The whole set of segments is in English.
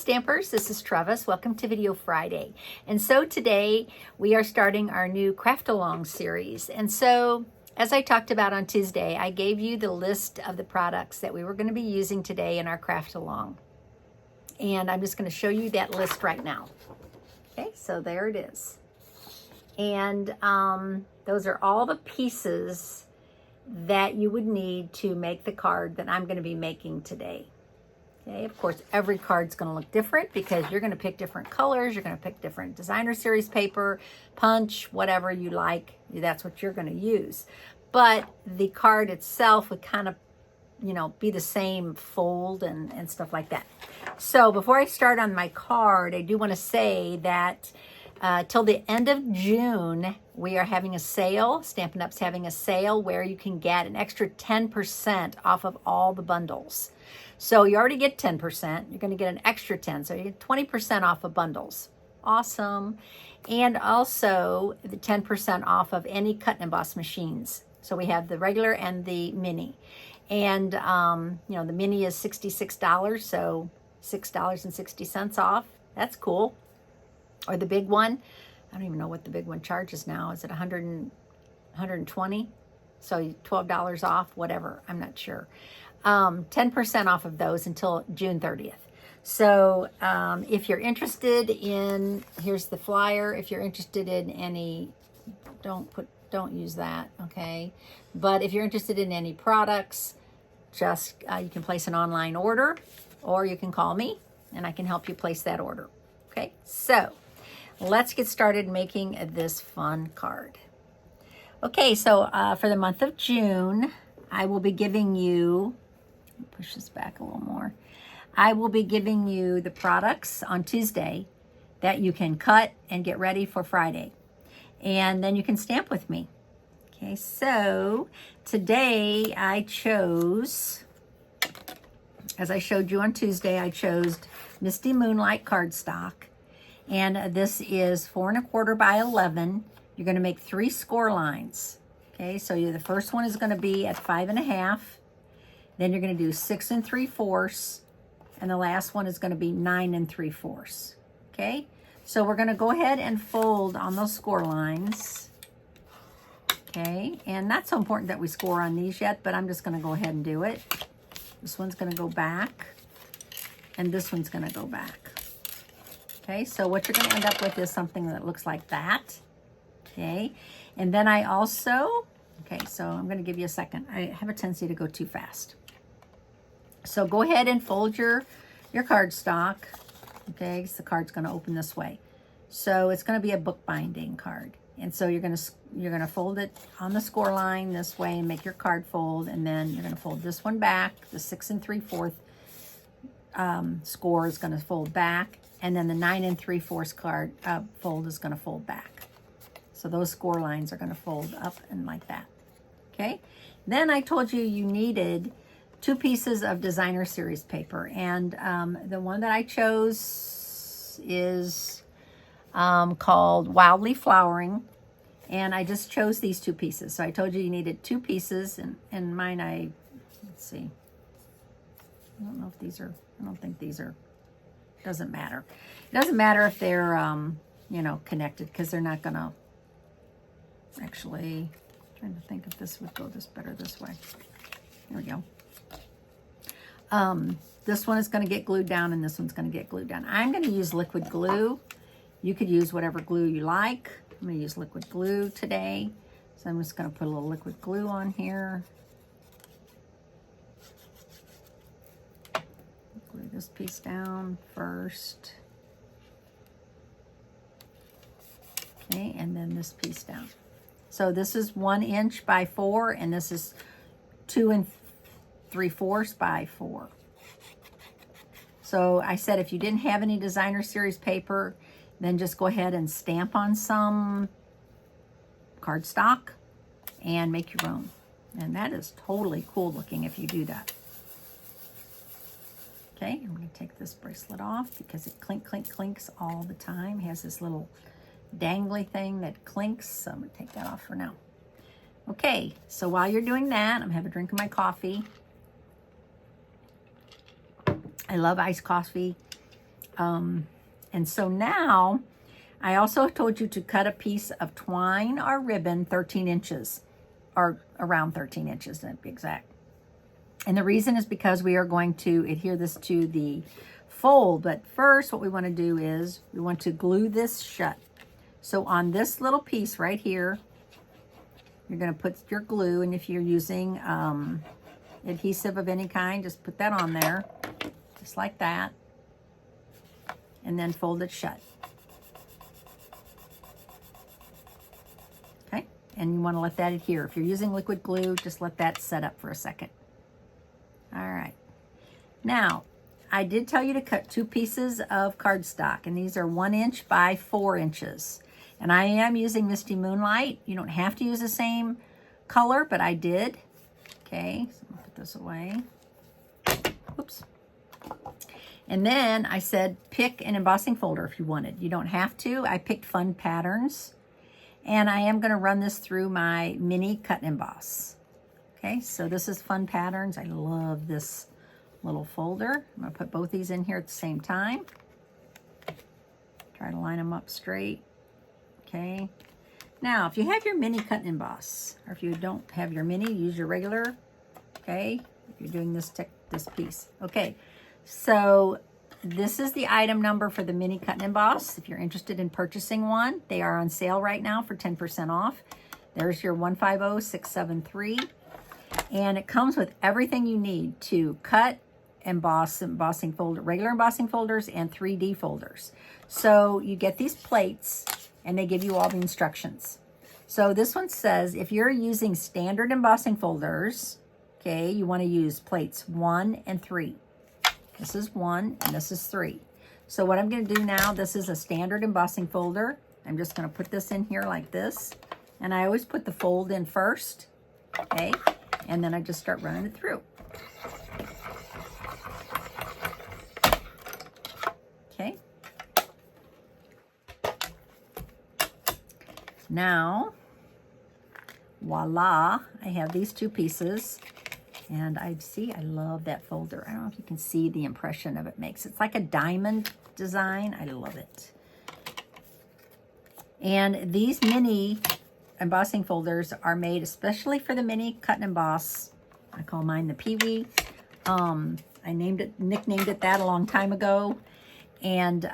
Stampers, this is Trevis. Welcome to Video Friday. And so today we are starting our new Craft Along series. And so as I talked about on Tuesday, I gave you the list of the products that we were going to be using today in our Craft Along. And I'm just going to show you that list right now. Okay, so there it is. And those are all the pieces that you would need to make the card that I'm going to be making today. Okay, of course, every card's going to look different because you're going to pick different colors. You're going to pick different designer series paper, punch, whatever you like. That's what you're going to use. But the card itself would kind of, be the same fold and stuff like that. So before I start on my card, I do want to say that till the end of June, we are having a sale. Stampin' Up's having a sale where you can get an extra 10% off of all the bundles. So you already get 10%. You're going to get an extra 10. So you get 20% off of bundles. Awesome. And also the 10% off of any cut and emboss machines. So we have the regular and the mini. And, the mini is $66. So $6.60 off. That's cool. Or the big one. I don't even know what the big one charges now. Is it $120? So $12 off, whatever. I'm not sure. 10% off of those until June 30th. So if you're interested in, here's the flyer. If you're interested in any, don't use that, okay? But if you're interested in any products, just you can place an online order, or you can call me and I can help you place that order. Okay, so let's get started making this fun card. Okay, so for the month of June, I will be giving you, push this back a little more. I will be giving you the products on Tuesday that you can cut and get ready for Friday. And then you can stamp with me. Okay, so today I chose, as I showed you on Tuesday, I chose Misty Moonlight cardstock. And this is 4 1/4 by 11. You're going to make 3 score lines. Okay, so the first one is going to be at 5 1/2. Then you're going to do 6 3/4. And the last one is going to be 9 3/4. Okay, so we're going to go ahead and fold on those score lines. Okay, and not so important that we score on these yet, but I'm just going to go ahead and do it. This one's going to go back, and this one's going to go back. Okay, so what you're going to end up with is something that looks like that. Okay, and then I also, okay, so I'm going to give you a second. I have a tendency to go too fast. So go ahead and fold your cardstock. Okay, so the card's going to open this way. So it's going to be a bookbinding card. And so you're going to fold it on the score line this way and make your card fold, and then you're going to fold this one back. The 6 3/4 score is going to fold back, and then the 9 3/4 card fold is going to fold back. So those score lines are going to fold up and like that. Okay. Then I told you needed 2 pieces of designer series paper, and the one that I chose is called Wildly Flowering, and I just chose these 2 pieces. So I told you needed 2 pieces, and mine, let's see, I don't know if these are, I don't think these are, doesn't matter. It doesn't matter if they're, connected, because they're not gonna, actually, I'm trying to think if this would go just better this way. There we go. This one is going to get glued down, and this one's going to get glued down. I'm going to use liquid glue. You could use whatever glue you like. I'm going to use liquid glue today. So I'm just going to put a little liquid glue on here. Glue this piece down first. Okay, and then this piece down. So this is 1 inch by 4, and this is 2 3/4 by 4. So I said if you didn't have any designer series paper, then just go ahead and stamp on some cardstock and make your own. And that is totally cool looking if you do that. Okay, I'm going to take this bracelet off because it clinks all the time. It has this little dangly thing that clinks, so I'm going to take that off for now. Okay, so while you're doing that, I'm going to have a drink of my coffee. I love iced coffee. And so now, I also told you to cut a piece of twine or ribbon 13 inches, or around 13 inches to be exact. And the reason is because we are going to adhere this to the fold. But first, what we want to do is we want to glue this shut. So on this little piece right here, you're going to put your glue. And if you're using adhesive of any kind, just put that on there, just like that. And then fold it shut. Okay, and you want to let that adhere. If you're using liquid glue, just let that set up for a second. All right. Now, I did tell you to cut 2 pieces of cardstock, and these are 1 inch by 4 inches. And I am using Misty Moonlight. You don't have to use the same color, but I did. Okay, so I'm gonna put this away. Whoops. And then I said pick an embossing folder if you wanted. You don't have to. I picked Fun Patterns. And I am going to run this through my mini cut and emboss. Okay, so this is Fun Patterns. I love this little folder. I'm going to put both these in here at the same time. Try to line them up straight. Okay. Now, if you have your mini cut and emboss, or if you don't have your mini, use your regular. Okay, if you're doing this piece. Okay. So this is the item number for the mini cut and emboss. If you're interested in purchasing one, they are on sale right now for 10% off. There's your 150673. And it comes with everything you need to cut, emboss, embossing folder, regular embossing folders, and 3D folders. So you get these plates and they give you all the instructions. So this one says if you're using standard embossing folders, okay, you want to use plates 1 and 3. This is 1 and this is 3. So what I'm going to do now, this is a standard embossing folder. I'm just going to put this in here like this. And I always put the fold in first. Okay. And then I just start running it through. Okay. Now, voila, I have these 2 pieces. And I love that folder. I don't know if you can see the impression of it makes. It's like a diamond design. I love it. And these mini embossing folders are made especially for the mini cut and emboss. I call mine the Pee-wee. I nicknamed it that a long time ago. And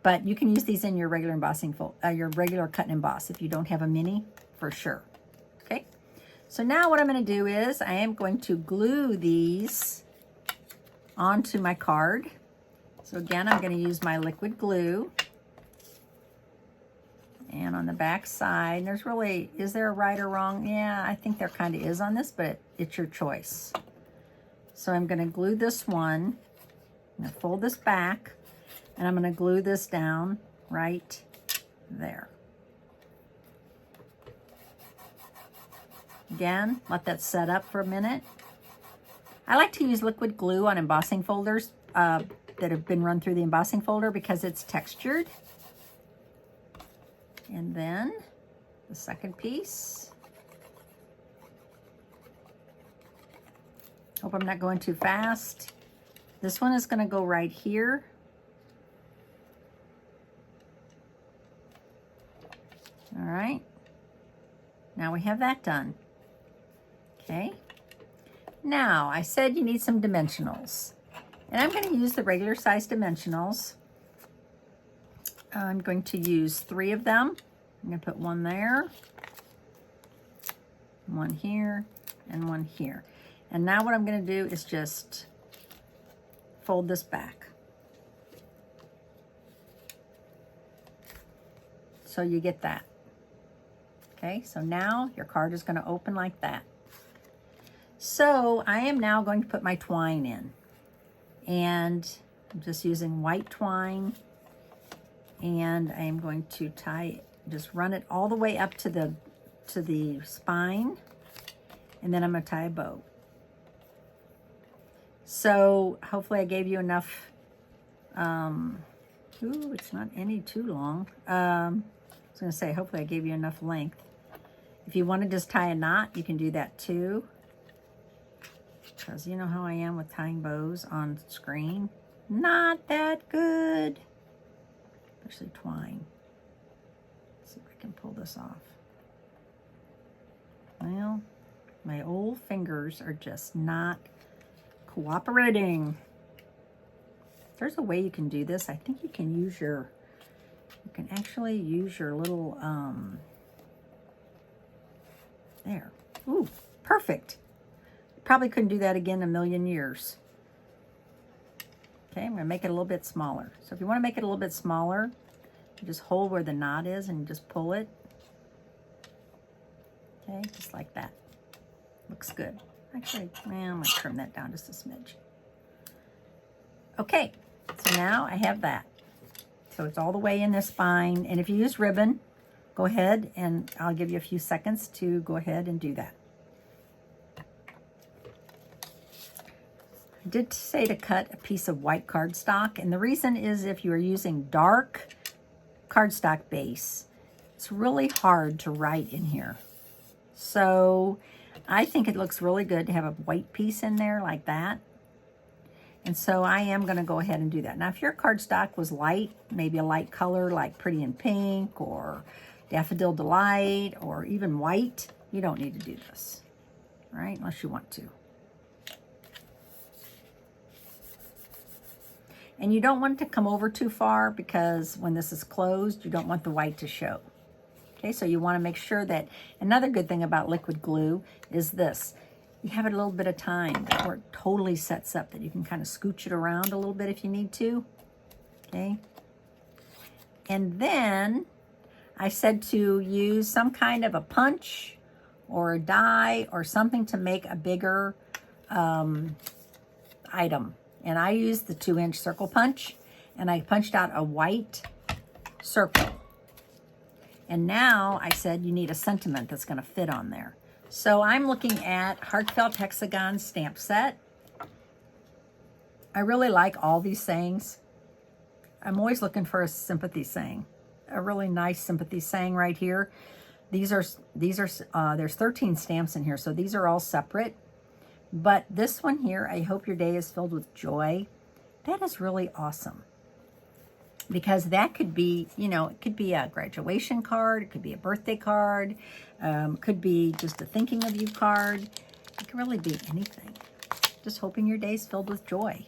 but you can use these in your regular embossing your regular cut and emboss if you don't have a mini, for sure. Okay. So now what I'm going to do is I am going to glue these onto my card. So again, I'm going to use my liquid glue. And on the back side, there's really, is there a right or wrong? Yeah, I think there kind of is on this, but it's your choice. So I'm going to glue this one. I'm going to fold this back, and I'm going to glue this down right there. Again, let that set up for a minute. I like to use liquid glue on embossing folders that have been run through the embossing folder because it's textured. And then the second piece. Hope I'm not going too fast. This one is going to go right here. All right. Now we have that done. Okay. Now, I said you need some dimensionals. And I'm going to use the regular size dimensionals. I'm going to use 3 of them. I'm going to put 1 there, 1 here, and 1 here. And now what I'm going to do is just fold this back. So you get that. Okay, so now your card is going to open like that. So I am now going to put my twine in. And I'm just using white twine. And I am going to just run it all the way up to the spine. And then I'm going to tie a bow. So hopefully I gave you enough. Ooh, it's not any too long. I was going to say, hopefully I gave you enough length. If you want to just tie a knot, you can do that too. Because you know how I am with tying bows on screen. not that good. Especially twine. Let's see if I can pull this off. Well, my old fingers are just not cooperating. There's a way you can do this. I think you can use your, you can actually use your little, there. Ooh, perfect. Probably couldn't do that again in a million years. Okay, I'm gonna make it a little bit smaller. So if you wanna make it a little bit smaller, you just hold where the knot is and just pull it. Okay, just like that. Looks good. Actually, well, I'm gonna trim that down just a smidge. Okay, so now I have that. So it's all the way in this spine. And if you use ribbon, go ahead and I'll give you a few seconds to go ahead and do that. I did say to cut a piece of white cardstock, and the reason is if you are using dark cardstock base, it's really hard to write in here. So I think it looks really good to have a white piece in there like that. And so I am going to go ahead and do that. Now, if your cardstock was light, maybe a light color like Pretty in Pink or Daffodil Delight or even white, you don't need to do this, right? Unless you want to. And you don't want it to come over too far because when this is closed, you don't want the white to show. Okay, so you want to make sure that, another good thing about liquid glue is this. You have it a little bit of time before it totally sets up, that you can kind of scooch it around a little bit if you need to. Okay. And then I said to use some kind of a punch or a die or something to make a bigger item. And I used the 2-inch circle punch, and I punched out a white circle. And now I said you need a sentiment that's going to fit on there. So I'm looking at Heartfelt Hexagon stamp set. I really like all these sayings. I'm always looking for a sympathy saying, a really nice sympathy saying right here. There's 13 stamps in here, so these are all separate. But this one here, I hope your day is filled with joy. That is really awesome. Because that could be, you know, it could be a graduation card, it could be a birthday card, could be just a thinking of you card. It could really be anything. Just hoping your day's filled with joy.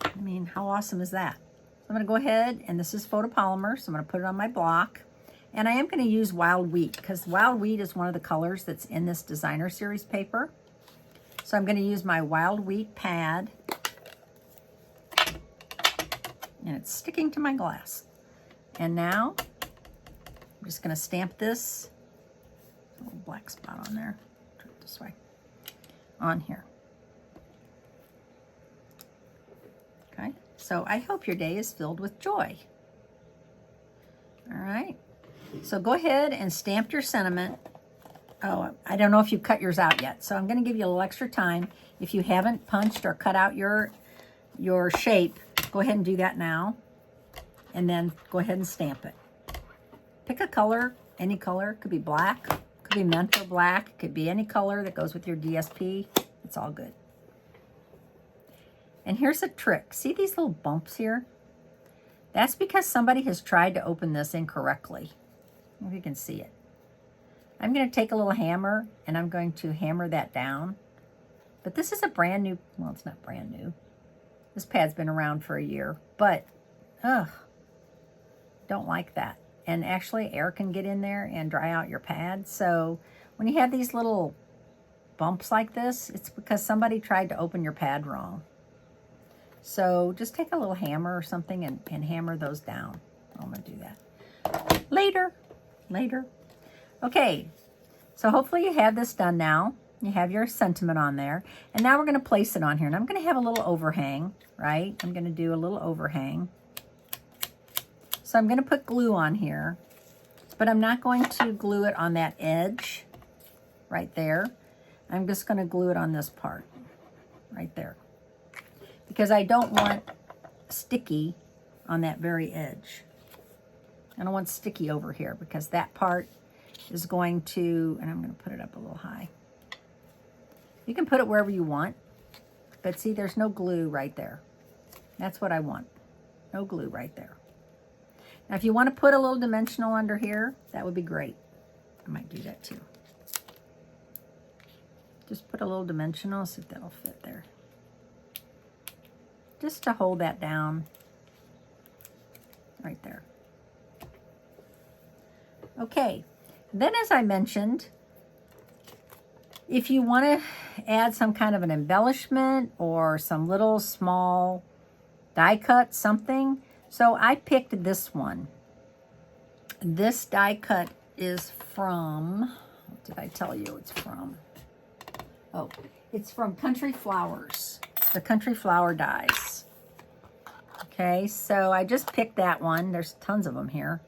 I mean, how awesome is that? So I'm going to go ahead, and this is photopolymer, so I'm going to put it on my block. And I am going to use Wild Wheat, because Wild Wheat is one of the colors that's in this designer series paper. So I'm going to use my Wild Wheat pad. And it's sticking to my glass. And now I'm just going to stamp this. A little black spot on there. Turn it this way. On here. Okay. So I hope your day is filled with joy. All right. So go ahead and stamp your sentiment. Oh, I don't know if you cut yours out yet. So I'm going to give you a little extra time. If you haven't punched or cut out your shape, go ahead and do that now, and then go ahead and stamp it. Pick a color, any color. Could be black, could be mentor black, could be any color that goes with your DSP. It's all good. And here's a trick. See these little bumps here? That's because somebody has tried to open this incorrectly. If you can see it. I'm going to take a little hammer, and I'm going to hammer that down. But this is a brand new, well, it's not brand new. This pad's been around for a year, but, don't like that. And actually, air can get in there and dry out your pad. So when you have these little bumps like this, it's because somebody tried to open your pad wrong. So just take a little hammer or something and hammer those down. I'm going to do that later. Okay, so hopefully you have this done now. You have your sentiment on there. And now we're going to place it on here. And I'm going to have a little overhang, right? I'm going to do a little overhang. So I'm going to put glue on here. But I'm not going to glue it on that edge right there. I'm just going to glue it on this part right there. Because I don't want sticky on that very edge. I don't want sticky over here because that part is going to, and I'm going to put it up a little high. You can put it wherever you want, but see, there's no glue right there. That's what I want. No glue right there. Now, if you want to put a little dimensional under here, that would be great. I might do that too. Just put a little dimensional, see if that'll fit there. Just to hold that down right there. Okay, then as I mentioned, if you want to add some kind of an embellishment or some little small die cut, something. So I picked this one. This die cut is from, what did I tell you it's from? Oh, it's from Country Flowers, the Country Flower dies. Okay, so I just picked that one. There's tons of them here.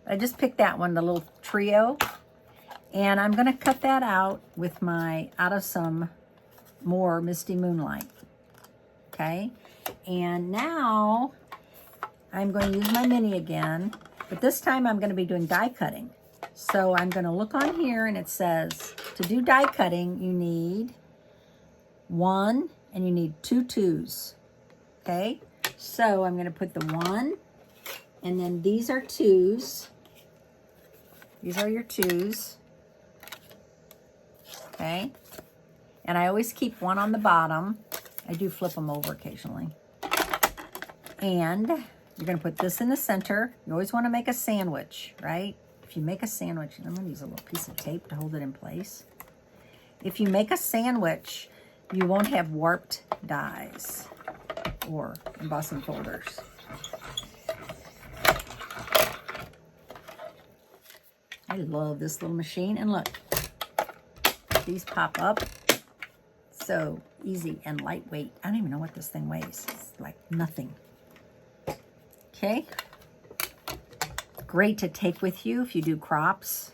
I just picked that one, the little trio. And I'm going to cut that out with out of some more Misty Moonlight. Okay, and now I'm going to use my mini again, but this time I'm going to be doing die cutting. So I'm going to look on here and it says to do die cutting, you need 1 and you need 2 2s. Okay, so I'm going to put the 1 and then these are 2s. These are your 2s. Okay, and I always keep 1 on the bottom. I do flip them over occasionally. And you're going to put this in the center. You always want to make a sandwich, right? If you make a sandwich, I'm going to use a little piece of tape to hold it in place. If you make a sandwich, you won't have warped dies or embossing folders. I love this little machine. And look, these pop up. So easy and lightweight. I don't even know what this thing weighs. It's like nothing. Okay. Great to take with you if you do crops.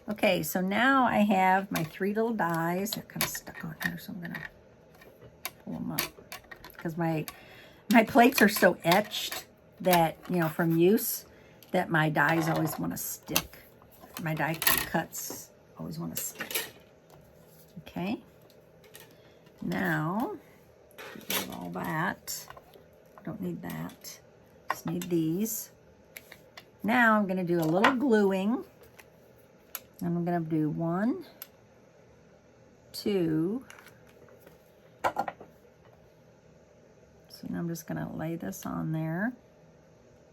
Okay, so now I have my 3 little dies. They're kind of stuck on here, so I'm going to pull them up. Because my plates are so etched that, you know, from use, that my dies always want to stick. My die cuts always want to stick. Okay. Now, get rid of all that. Don't need that. Just need these. Now I'm going to do a little gluing. And I'm going to do 1, 2. So now I'm just going to lay this on there.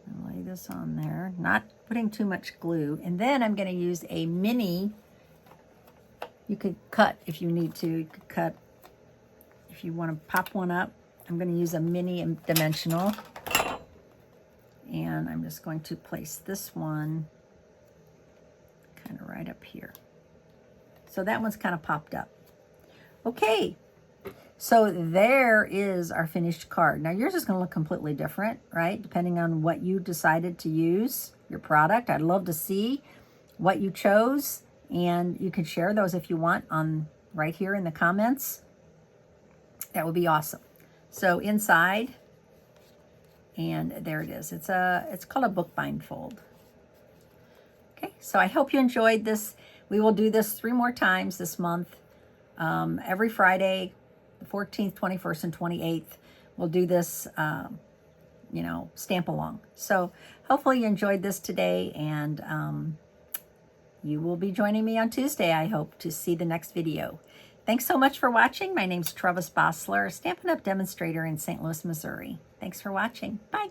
And lay this on there. Not putting too much glue. And then I'm going to use a mini. You could cut if you need to. You could cut if you want to pop one up. I'm going to use a mini dimensional. And I'm just going to place this one kind of right up here. So that one's kind of popped up. Okay, so there is our finished card. Now yours is going to look completely different, right? Depending on what you decided to use, your product. I'd love to see what you chose, and you can share those if you want on right here in the comments. That would be awesome. So inside, and there it is. It's called a bookbind fold. Okay, so I hope you enjoyed this. We will do this 3 more times this month. Every Friday, the 14th, 21st, and 28th, we'll do this, you know, stamp along. So hopefully you enjoyed this today, and you will be joining me on Tuesday, I hope, to see the next video. Thanks so much for watching. My name's Trevis Bossler, Stampin' Up! Demonstrator in St. Louis, Missouri. Thanks for watching. Bye.